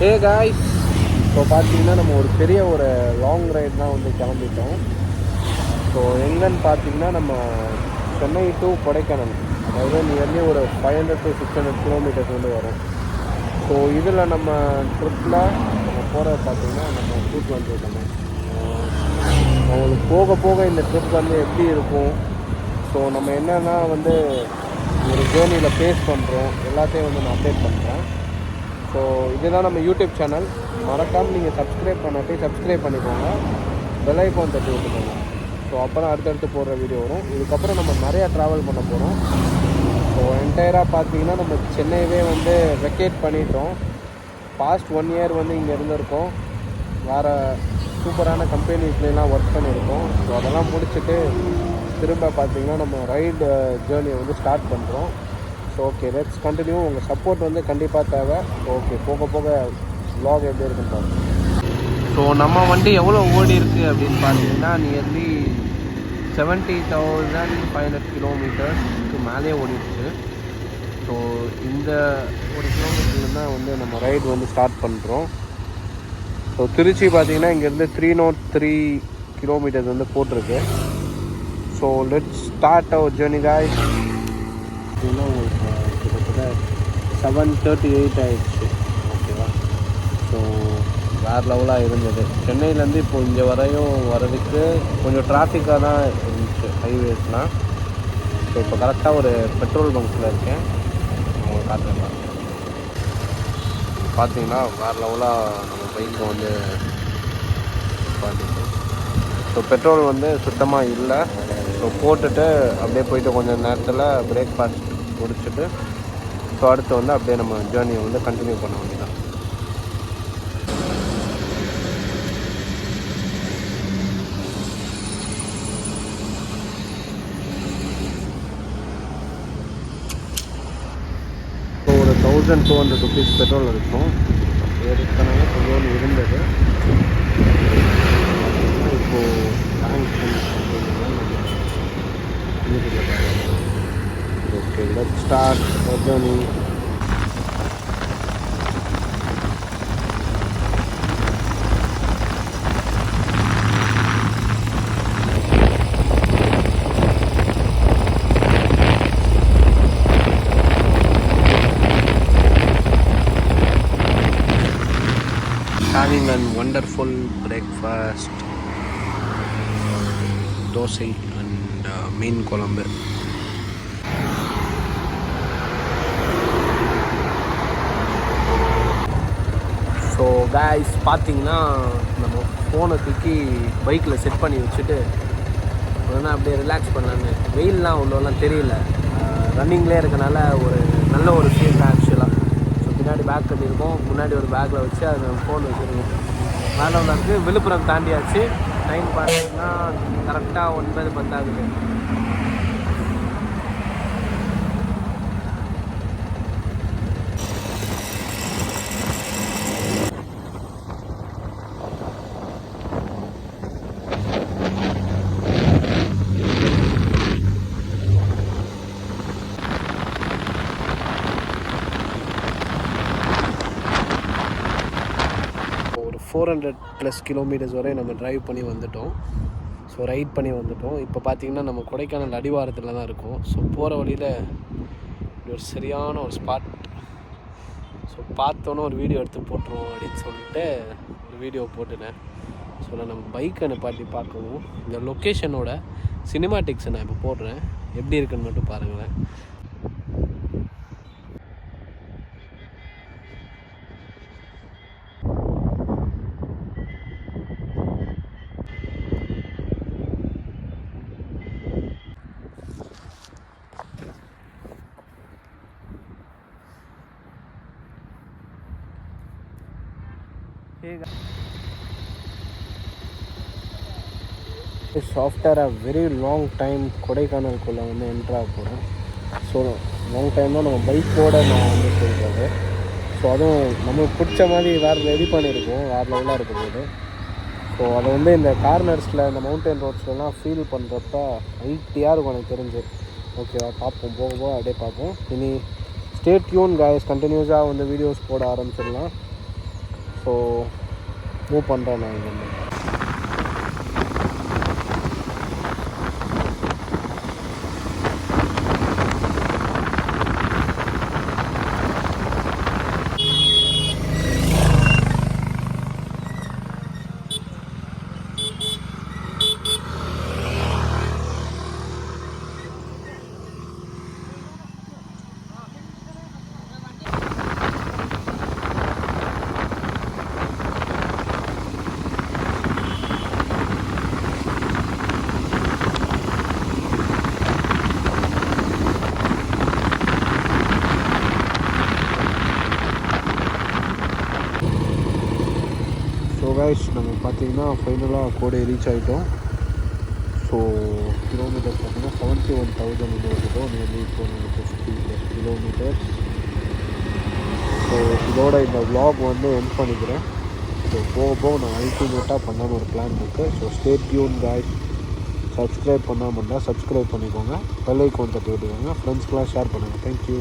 Hey guys, இப்போ பார்த்தீங்கன்னா நம்ம ஒரு பெரிய ஒரு லாங் ரைட் தான் வந்து கிளம்பிட்டோம். ஸோ எங்கன்னு பார்த்தீங்கன்னா நம்ம சென்னை டு கொடைக்கானல், அதாவது நியர்லி ஒரு 500 to 600 கிலோமீட்டர்ஸ் வந்து வரும். ஸோ இதில் நம்ம ட்ரிப்பில் நம்ம போகிற பார்த்தீங்கன்னா நம்ம ட்ரிப் வந்து நம்ம அவங்களுக்கு போக போக இந்த ட்ரிப் வந்து எப்படி இருக்கும், ஸோ நம்ம என்னென்னா வந்து ஒரு ஜேர்னியில் ஃபேஸ் பண்ணுறோம் எல்லாத்தையும் வந்து நான் அப்டேட் பண்ணுறேன். ஸோ இதுதான் நம்ம யூடியூப் சேனல். மறக்காமல் நீங்கள் சப்ஸ்கிரைப் பண்ணிக்கோங்க, பெல் ஐகான் தட்டி விட்டுக்கோங்க. ஸோ அப்போ தான் அடுத்தடுத்து போடுற வீடியோ வரும். இதுக்கப்புறம் நம்ம நிறையா ட்ராவல் பண்ண போகிறோம். ஸோ என்டையராக பார்த்தீங்கன்னா நம்ம சென்னையவே வந்து வெக்கேட் பண்ணிட்டோம். பாஸ்ட் 1 year வந்து இங்கே இருந்திருக்கோம். வேறு சூப்பரான கம்பெனிஸ்லாம் ஒர்க் பண்ணியிருக்கோம். ஸோ அதெல்லாம் முடிச்சுட்டு திரும்ப பார்த்திங்கன்னா நம்ம ரைடு ஜேர்னியை வந்து ஸ்டார்ட் பண்ணுறோம். So okay, let's continue. உங்கள் சப்போர்ட் வந்து கண்டிப்பாக தேவை. ஓகே, போக போக vlog எப்படி இருக்குன்னு பாருங்கள். ஸோ நம்ம வண்டி எவ்வளோ ஓடி இருக்குது அப்படின்னு பார்த்தீங்கன்னா நியர்லி 70,500 கிலோமீட்டர்ஸ்க்கு மேலே ஓடிடுச்சு. ஸோ இந்த ஒரு கிலோமீட்டர்லேருந்து தான் வந்து நம்ம ரைடு வந்து ஸ்டார்ட் பண்ணுறோம். ஸோ திருச்சி பார்த்தீங்கன்னா இங்கேருந்து 303 கிலோமீட்டர்ஸ் வந்து போட்டிருக்கு. So let's start our journey guys. பார்த்தீங்கன்னா உங்களுக்கு கிட்டத்தட்ட 7:38 ஆகிடுச்சு. ஓகேவா? ஸோ வேறு லெவலாக இருந்தது. சென்னையிலேருந்து இப்போ இங்கே வரையும் வர்றதுக்கு கொஞ்சம் டிராஃபிக்காக தான் இருந்துச்சு ஹைவேஸ்லாம். ஸோ இப்போ கரெக்டாக ஒரு பெட்ரோல் பங்க்கில் இருக்கேன். உங்களுக்கு காட்டுறேன். பார்த்தீங்கன்னா வேறு லெவலாக நம்ம பைக்கை வந்து பார்த்துட்டு, ஸோ பெட்ரோல் வந்து சுத்தமாக இல்லை. ஸோ போட்டுட்டு அப்படியே போயிட்டு கொஞ்சம் நேரத்தில் பிரேக்ஃபாஸ்ட் முடிச்சுட்டு ஸோ அடுத்து வந்து அப்படியே நம்ம ஜேர்னியை வந்து கண்டினியூ பண்ண வேண்டியதான். ஸோ ஒரு 1,200 rupees பெட்ரோல் இருக்கும். ஏற்கனவே கொஞ்சம் இருந்தது. இப்போது tank okay, let's start our journey. Having a wonderful breakfast, dosai and மீன் குழம்பு. ஸோ காய்ஸ் பார்த்தீங்கன்னா நம்ம ஃபோனை தூக்கி பைக்கில் செட் பண்ணி வச்சுட்டு உடனே அப்படியே ரிலாக்ஸ் பண்ணலான்னு. வெயிலெலாம் அவ்வளோலாம் தெரியல, ரன்னிங்லேயே இருக்கனால ஒரு நல்ல ஒரு ஃபீல் தான் ஆக்சுவலாக. ஸோ பின்னாடி பேக் கட்டியிருக்கோம், முன்னாடி ஒரு பேக்கில் வச்சு அது ஃபோன் வச்சுருக்கோம். வேலை உள்ளது விழுப்புரம் தாண்டியாச்சு. டைம் பார்த்தீங்கன்னா கரெக்டாக 9:10 ஆகுது. ஒரு 400+ கிலோமீட்டர்ஸ் வரை நம்ம ட்ரைவ் பண்ணி வந்துட்டோம். ஸோ ரைட் பண்ணி வந்துட்டோம். இப்போ பார்த்திங்கன்னா நம்ம கொடைக்கானல் அடிவாரத்தில் தான் இருக்கோம். ஸோ போகிற வழியில் ஒரு சரியான ஒரு ஸ்பாட். ஸோ பார்த்தோன்னே ஒரு வீடியோ எடுத்து போட்டுருவோம் அப்படின்னு சொல்லிட்டு ஒரு வீடியோ போட்டுனேன். ஸோ நான் நம்ம பைக்கை நிப்பாட்டி பார்க்கவும் இந்த லொக்கேஷனோட சினிமாட்டிக்ஸை நான் இப்போ போடுறேன். எப்படி இருக்குன்னு மட்டும் பாருங்களேன். After a very long time கொடைக்கானலுக்குள்ளே வந்து என்ட்ராக போகிறோம். ஸோ லாங் டைம் தான் நம்ம பைக்கோடு நான் வந்து சொல்கிறது. ஸோ அதுவும் நம்மளுக்கு பிடிச்ச மாதிரி வேறு ரெடி பண்ணியிருக்கோம், வேறு லெவலாக இருக்கும்போது. ஸோ அதை வந்து இந்த கார்னர்ஸில் இந்த மவுண்டன் ரோட்ஸ்லாம் ஃபீல் பண்ணுறப்ப ஹைட்டியாக இருக்கும் எனக்கு தெரிஞ்சு. ஓகேவா? பார்ப்போம், போக போக அப்படியே பார்ப்போம். இனி ஸ்டே டியூன் காய்ஸ், கண்டினியூஸாக வந்து வீடியோஸ் போட ஆரம்பிச்சிடலாம். ஸோ மூவ் பண்ணுறேன் நான் இங்கே. ஸோ கைஸ் நம்ம பார்த்தீங்கன்னா ஃபைனலாக கோடை ரீச் ஆகிட்டோம். ஸோ கிலோமீட்டர் பார்த்தீங்கன்னா 71,000 வந்து வந்துட்டோம். Nearly 450 kilometre. ஸோ இதோட இந்த vlog வந்து எண்ட் பண்ணிக்கிறேன். ஸோ போக நான் அல்டிமேட்டாக பண்ணாமல் ஒரு பிளான் இருக்குது. So stay tune guys. Subscribe பண்ணாமல் இருந்தால் சப்ஸ்கிரைப் பண்ணிக்கோங்க. பெல் ஐகான் தட்டி விட்டுக்கோங்க. ஃப்ரெண்ட்ஸ்க்கெலாம் ஷேர் பண்ணுங்கள். தேங்க்யூ.